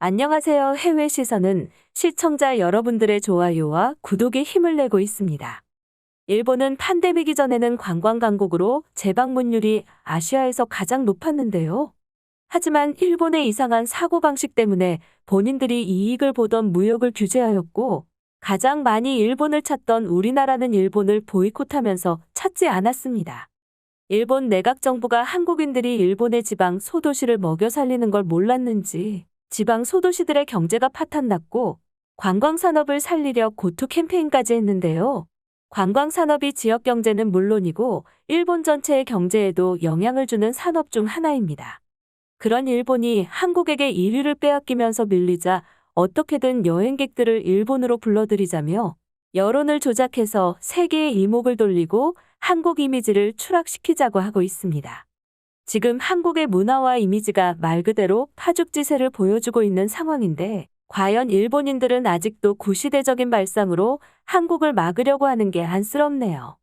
안녕하세요. 해외 시선은 시청자 여러분들의 좋아요와 구독에 힘을 내고 있습니다. 일본은 팬데믹 이전에는 관광 강국으로 재방문율이 아시아에서 가장 높았는데요. 하지만 일본의 이상한 사고방식 때문에 본인들이 이익을 보던 무역을 규제하였고, 가장 많이 일본을 찾던 우리나라는 일본을 보이콧하면서 찾지 않았습니다. 일본 내각 정부가 한국인들이 일본의 지방 소도시를 먹여 살리는 걸 몰랐는지 지방 소도시들의 경제가 파탄났고 관광산업을 살리려 고투 캠페인까지 했는데요. 관광산업이 지역 경제는 물론이고 일본 전체의 경제에도 영향을 주는 산업 중 하나입니다. 그런 일본이 한국에게 1위를 빼앗기면서 밀리자 어떻게든 여행객들을 일본으로 불러들이자며 여론을 조작해서 세계의 이목을 돌리고 한국 이미지를 추락시키자고 하고 있습니다. 지금 한국의 문화와 이미지가 말 그대로 파죽지세를 보여주고 있는 상황인데 과연 일본인들은 아직도 구시대적인 발상으로 한국을 막으려고 하는 게 안쓰럽네요.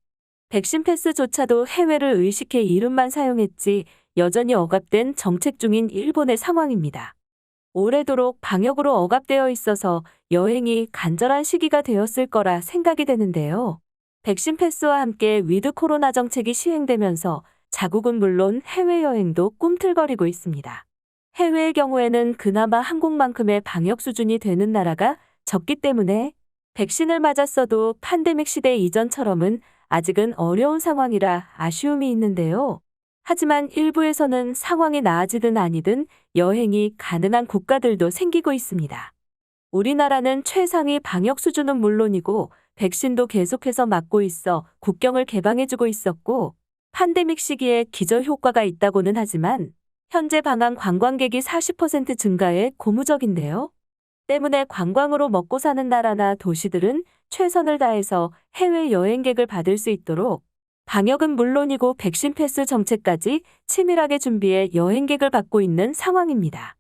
백신 패스조차도 해외를 의식해 이름만 사용했지 여전히 억압된 정책 중인 일본의 상황입니다. 오래도록 방역으로 억압되어 있어서 여행이 간절한 시기가 되었을 거라 생각이 되는데요. 백신 패스와 함께 위드 코로나 정책이 시행되면서 자국은 물론 해외여행도 꿈틀거리고 있습니다. 해외의 경우에는 그나마 한국만큼의 방역 수준이 되는 나라가 적기 때문에 백신을 맞았어도 팬데믹 시대 이전처럼은 아직은 어려운 상황이라 아쉬움이 있는데요. 하지만 일부에서는 상황이 나아지든 아니든 여행이 가능한 국가들도 생기고 있습니다. 우리나라는 최상위 방역 수준은 물론이고 백신도 계속해서 맞고 있어 국경을 개방해주고 있었고 팬데믹 시기에 기저 효과가 있다고는 하지만 현재 방한 관광객이 40% 증가해 고무적인데요. 때문에 관광으로 먹고 사는 나라나 도시들은 최선을 다해서 해외 여행객을 받을 수 있도록 방역은 물론이고 백신 패스 정책까지 치밀하게 준비해 여행객을 받고 있는 상황입니다.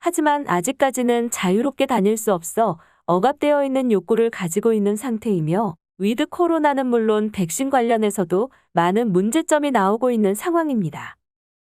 하지만 아직까지는 자유롭게 다닐 수 없어 억압되어 있는 욕구를 가지고 있는 상태이며 위드 코로나는 물론 백신 관련해서도 많은 문제점이 나오고 있는 상황입니다.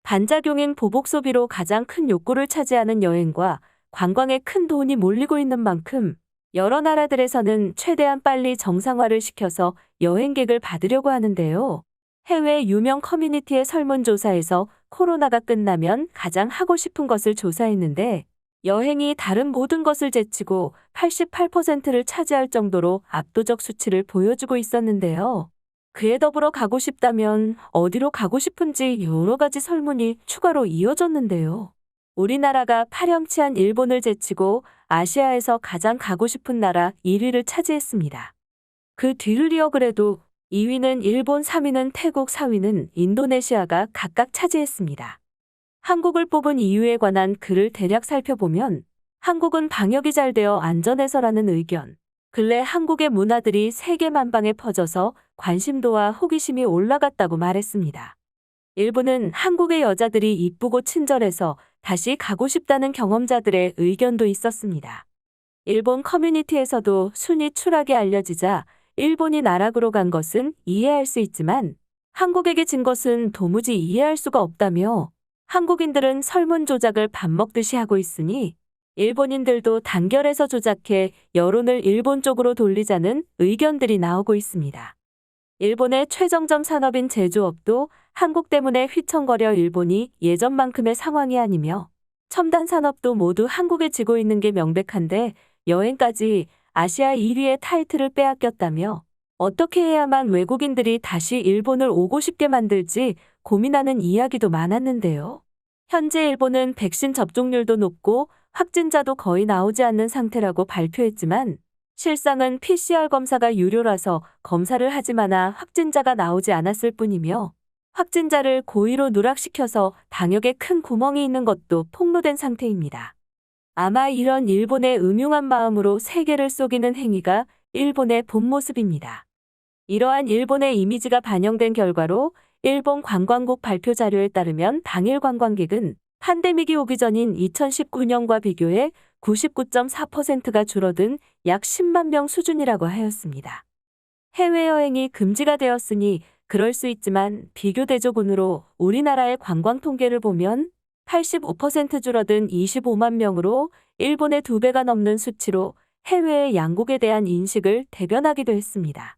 반작용인 보복 소비로 가장 큰 욕구를 차지하는 여행과 관광에 큰 돈이 몰리고 있는 만큼 여러 나라들에서는 최대한 빨리 정상화를 시켜서 여행객을 받으려고 하는데요. 해외 유명 커뮤니티의 설문조사에서 코로나가 끝나면 가장 하고 싶은 것을 조사했는데 여행이 다른 모든 것을 제치고 88%를 차지할 정도로 압도적 수치를 보여주고 있었는데요. 그에 더불어 가고 싶다면 어디로 가고 싶은지 여러 가지 설문이 추가로 이어졌는데요. 우리나라가 파렴치한 일본을 제치고 아시아에서 가장 가고 싶은 나라 1위를 차지했습니다. 그 뒤를 이어 그래도 2위는 일본, 3위는 태국, 4위는 인도네시아가 각각 차지했습니다. 한국을 뽑은 이유에 관한 글을 대략 살펴보면 한국은 방역이 잘 되어 안전해서라는 의견, 근래 한국의 문화들이 세계 만방에 퍼져서 관심도와 호기심이 올라갔다고 말했습니다. 일부는 한국의 여자들이 이쁘고 친절해서 다시 가고 싶다는 경험자들의 의견도 있었습니다. 일본 커뮤니티에서도 순위 추락이 알려지자 일본이 나락으로 간 것은 이해할 수 있지만 한국에게 진 것은 도무지 이해할 수가 없다며 한국인들은 설문 조작을 밥 먹듯이 하고 있으니 일본인들도 단결해서 조작해 여론을 일본 쪽으로 돌리자는 의견들이 나오고 있습니다. 일본의 최정점 산업인 제조업도 한국 때문에 휘청거려 일본이 예전만큼의 상황이 아니며 첨단 산업도 모두 한국에 지고 있는 게 명백한데 여행까지 아시아 1위의 타이틀을 빼앗겼다며 어떻게 해야만 외국인들이 다시 일본을 오고 싶게 만들지 고민하는 이야기도 많았는데요. 현재 일본은 백신 접종률도 높고 확진자도 거의 나오지 않는 상태라고 발표했지만 실상은 PCR 검사가 유료라서 검사를 하지 마나 확진자가 나오지 않았을 뿐이며 확진자를 고의로 누락시켜서 방역에 큰 구멍이 있는 것도 폭로된 상태입니다. 아마 이런 일본의 음흉한 마음으로 세계를 속이는 행위가 일본의 본 모습입니다. 이러한 일본의 이미지가 반영된 결과로 일본 관광국 발표 자료에 따르면 당일 관광객은 팬데믹이 오기 전인 2019년과 비교해 99.4%가 줄어든 약 10만 명 수준이라고 하였습니다. 해외여행이 금지가 되었으니 그럴 수 있지만 비교 대조군으로 우리나라의 관광 통계를 보면 85% 줄어든 25만 명으로 일본의 2배가 넘는 수치로 해외의 양국에 대한 인식을 대변하기도 했습니다.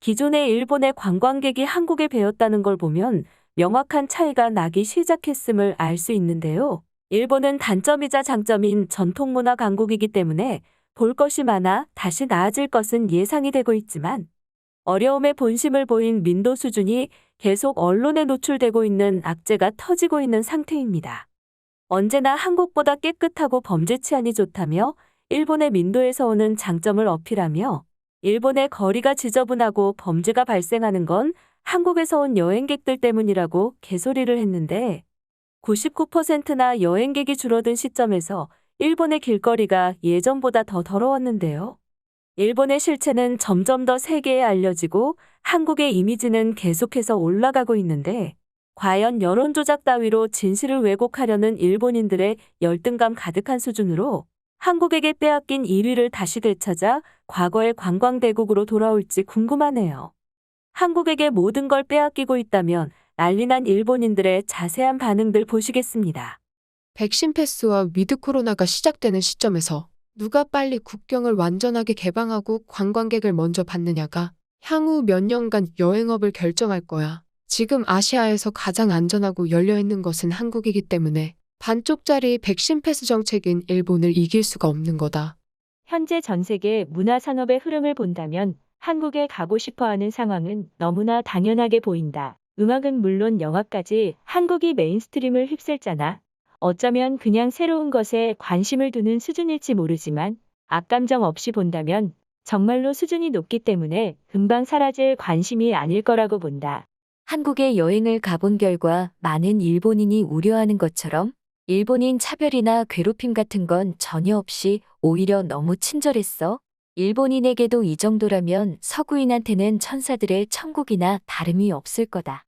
기존의 일본의 관광객이 한국에 배웠다는 걸 보면 명확한 차이가 나기 시작했음을 알 수 있는데요. 일본은 단점이자 장점인 전통문화 강국이기 때문에 볼 것이 많아 다시 나아질 것은 예상이 되고 있지만 어려움의 본심을 보인 민도 수준이 계속 언론에 노출되고 있는 악재가 터지고 있는 상태입니다. 언제나 한국보다 깨끗하고 범죄 치안이 좋다며 일본의 민도에서 오는 장점을 어필하며 일본의 거리가 지저분하고 범죄가 발생하는 건 한국에서 온 여행객들 때문이라고 개소리를 했는데 99%나 여행객이 줄어든 시점에서 일본의 길거리가 예전보다 더 더러웠는데요. 일본의 실체는 점점 더 세계에 알려지고 한국의 이미지는 계속해서 올라가고 있는데 과연 여론조작 따위로 진실을 왜곡하려는 일본인들의 열등감 가득한 수준으로 한국에게 빼앗긴 1위를 다시 되찾아 과거의 관광대국으로 돌아올지 궁금하네요. 한국에게 모든 걸 빼앗기고 있다면 난리난 일본인들의 자세한 반응들 보시겠습니다. 백신 패스와 위드 코로나가 시작되는 시점에서 누가 빨리 국경을 완전하게 개방하고 관광객을 먼저 받느냐가 향후 몇 년간 여행업을 결정할 거야. 지금 아시아에서 가장 안전하고 열려있는 것은 한국이기 때문에 반쪽짜리 백신 패스 정책인 일본을 이길 수가 없는 거다. 현재 전 세계 문화산업의 흐름을 본다면 한국에 가고 싶어하는 상황은 너무나 당연하게 보인다. 음악은 물론 영화까지 한국이 메인스트림을 휩쓸잖아. 어쩌면 그냥 새로운 것에 관심을 두는 수준일지 모르지만 악감정 없이 본다면 정말로 수준이 높기 때문에 금방 사라질 관심이 아닐 거라고 본다. 한국에 여행을 가본 결과 많은 일본인이 우려하는 것처럼 일본인 차별이나 괴롭힘 같은 건 전혀 없이 오히려 너무 친절했어. 일본인에게도 이 정도라면 서구인한테는 천사들의 천국이나 다름이 없을 거다.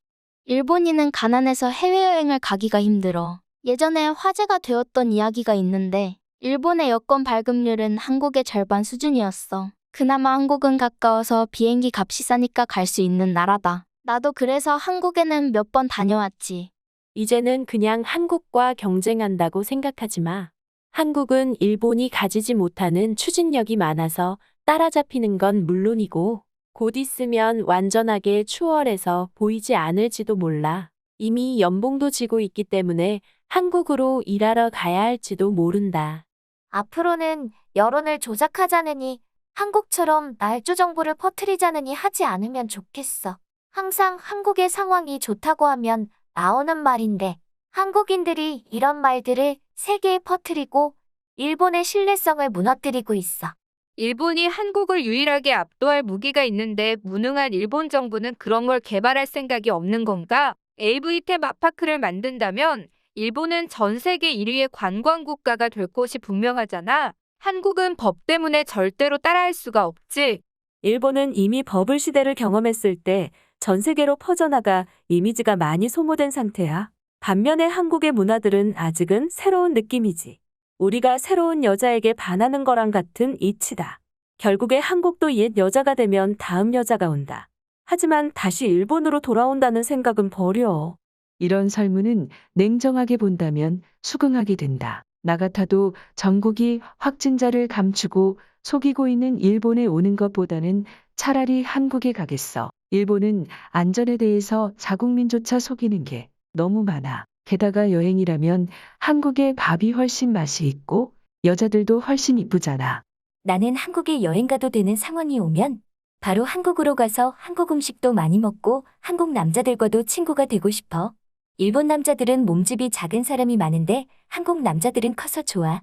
일본인은 가난해서 해외여행을 가기가 힘들어. 예전에 화제가 되었던 이야기가 있는데 일본의 여권 발급률은 한국의 절반 수준이었어. 그나마 한국은 가까워서 비행기 값이 싸니까 갈 수 있는 나라다. 나도 그래서 한국에는 몇 번 다녀왔지. 이제는 그냥 한국과 경쟁한다고 생각하지 마. 한국은 일본이 가지지 못하는 추진력이 많아서 따라잡히는 건 물론이고 곧 있으면 완전하게 추월해서 보이지 않을지도 몰라. 이미 연봉도 지고 있기 때문에 한국으로 일하러 가야 할지도 모른다. 앞으로는 여론을 조작하자느니 한국처럼 날조 정보를 퍼뜨리자느니 하지 않으면 좋겠어. 항상 한국의 상황이 좋다고 하면 나오는 말인데 한국인들이 이런 말들을 세계에 퍼뜨리고 일본의 신뢰성을 무너뜨리고 있어. 일본이 한국을 유일하게 압도할 무기가 있는데 무능한 일본 정부는 그런 걸 개발할 생각이 없는 건가? AV 테마파크를 만든다면 일본은 전 세계 1위의 관광 국가가 될 것이 분명하잖아. 한국은 법 때문에 절대로 따라할 수가 없지. 일본은 이미 버블 시대를 경험했을 때 전 세계로 퍼져나가 이미지가 많이 소모된 상태야. 반면에 한국의 문화들은 아직은 새로운 느낌이지. 우리가 새로운 여자에게 반하는 거랑 같은 이치다. 결국에 한국도 옛 여자가 되면 다음 여자가 온다. 하지만 다시 일본으로 돌아온다는 생각은 버려. 이런 설문은 냉정하게 본다면 수긍하게 된다. 나 같아도 전국이 확진자를 감추고 속이고 있는 일본에 오는 것보다는 차라리 한국에 가겠어. 일본은 안전에 대해서 자국민조차 속이는 게 너무 많아. 게다가 여행이라면 한국의 밥이 훨씬 맛이 있고 여자들도 훨씬 이쁘잖아. 나는 한국에 여행 가도 되는 상황이 오면 바로 한국으로 가서 한국 음식도 많이 먹고 한국 남자들과도 친구가 되고 싶어. 일본 남자들은 몸집이 작은 사람이 많은데 한국 남자들은 커서 좋아.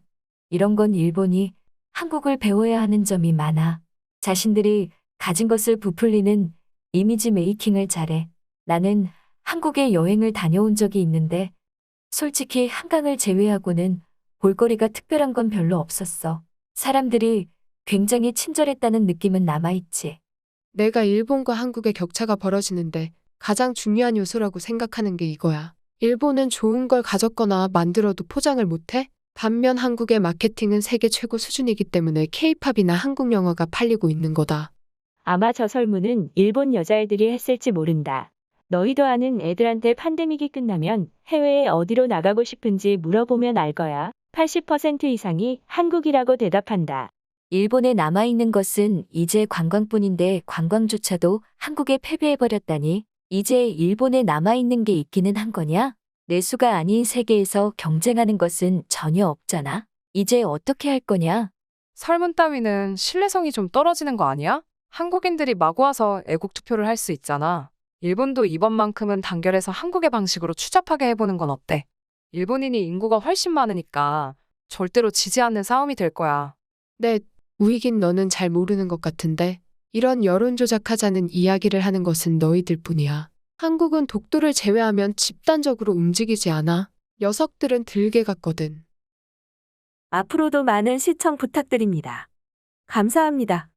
이런 건 일본이 한국을 배워야 하는 점이 많아. 자신들이 가진 것을 부풀리는 이미지 메이킹을 잘해. 나는 한국에 여행을 다녀온 적이 있는데 솔직히 한강을 제외하고는 볼거리가 특별한 건 별로 없었어. 사람들이 굉장히 친절했다는 느낌은 남아있지. 내가 일본과 한국의 격차가 벌어지는데 가장 중요한 요소라고 생각하는 게 이거야. 일본은 좋은 걸 가졌거나 만들어도 포장을 못해? 반면 한국의 마케팅은 세계 최고 수준이기 때문에 K-팝이나 한국 영화가 팔리고 있는 거다. 아마 저 설문은 일본 여자애들이 했을지 모른다. 너희도 아는 애들한테 팬데믹이 끝나면 해외에 어디로 나가고 싶은지 물어보면 알 거야. 80% 이상이 한국이라고 대답한다. 일본에 남아있는 것은 이제 관광뿐인데 관광조차도 한국에 패배해버렸다니. 이제 일본에 남아있는 게 있기는 한 거냐? 내수가 아닌 세계에서 경쟁하는 것은 전혀 없잖아. 이제 어떻게 할 거냐? 설문 따위는 신뢰성이 좀 떨어지는 거 아니야? 한국인들이 마구 와서 애국 투표를 할 수 있잖아. 일본도 이번만큼은 단결해서 한국의 방식으로 추잡하게 해보는 건 어때? 일본인이 인구가 훨씬 많으니까 절대로 지지 않는 싸움이 될 거야. 네, 우익인 너는 잘 모르는 것 같은데 이런 여론 조작하자는 이야기를 하는 것은 너희들 뿐이야. 한국은 독도를 제외하면 집단적으로 움직이지 않아. 녀석들은 들개 같거든. 앞으로도 많은 시청 부탁드립니다. 감사합니다.